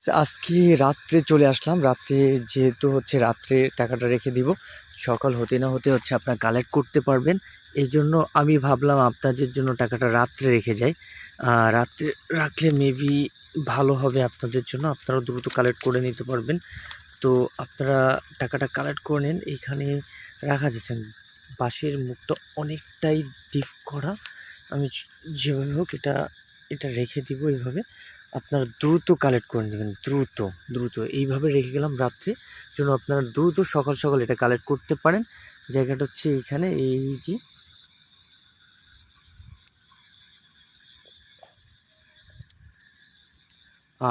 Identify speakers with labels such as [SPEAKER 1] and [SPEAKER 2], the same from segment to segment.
[SPEAKER 1] আজকে রাত্রে চলে আসলাম। রাত্রে যেহেতু হচ্ছে রাত্রে টাকাটা রেখে দিব, সকাল হতে না হতে হচ্ছে আপনার কালেক্ট করতে পারবেন। এই জন্য আমি ভাবলাম আপনাদের জন্য টাকাটা রাত্রে রেখে যাই। রাত্রে রাখলে মেবি ভালো হবে আপনাদের জন্য, আপনারা দ্রুত কালেক্ট করে নিতে পারবেন। তো আপনারা টাকাটা কালেক্ট করে নিন। এইখানে রাখা যাচ্ছে, বাঁশের মুখটা অনেকটাই ডিপ করা। আমি যেভাবে হোক এটা এটা রেখে দিব এইভাবে। আপনারা দ্রুত কালেক্ট করে নেবেন, দ্রুত দ্রুত এইভাবে রেখে গেলাম রাত্রে, জন্য আপনারা দ্রুত সকাল সকাল এটা কালেক্ট করতে পারেন। জায়গাটা হচ্ছে এইখানে, এই যে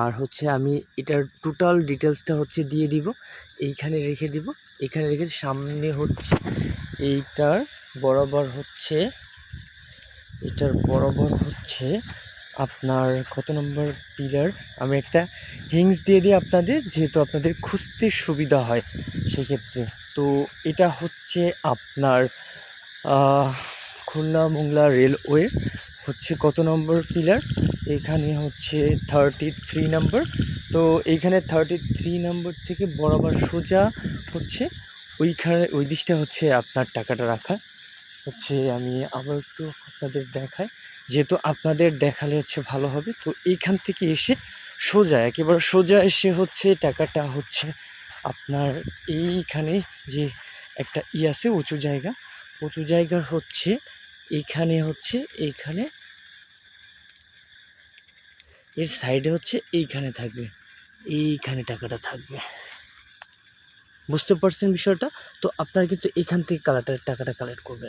[SPEAKER 1] আর হচ্ছে আমি এটার টোটাল ডিটেলসটা হচ্ছে দিয়ে দিব, এইখানে রেখে দিব। এখানে রেখে সামনে হচ্ছে এইটার বরাবর হচ্ছে, এটার বরাবর হচ্ছে আপনার কত নম্বর পিলার, আমি একটা হিংস দিয়ে দিই আপনাদের, যেহেতু আপনাদের খুঁজতে সুবিধা হয় সেক্ষেত্রে। তো এটা হচ্ছে আপনার খুলনা মোংলা রেলওয়ে হচ্ছে কত নম্বর পিলার, এখানে হচ্ছে 33 নম্বর। তো এইখানে 33 নম্বর থেকে বরাবর সোজা হচ্ছে ওইখানে, ওই দিকটা হচ্ছে আপনার টাকাটা রাখা হচ্ছে। আমি আবার একটু আপনাদের দেখাই, যেহেতু আপনাদের দেখালে হচ্ছে ভালো হবে। তো এইখান থেকে এসে সোজা, একেবারে সোজা এসে হচ্ছে টাকাটা হচ্ছে আপনার এইখানে যে একটা আছে উঁচু জায়গা, উঁচু জায়গার হচ্ছে এইখানে হচ্ছে, এইখানে এর সাইডে হচ্ছে এইখানে থাকবে, এইখানে টাকাটা থাকবে। বুঝতে পারছেন বিষয়টা? তো আপনারা কিন্তু এখান থেকে টাকাটা কালেক্ট করবেন।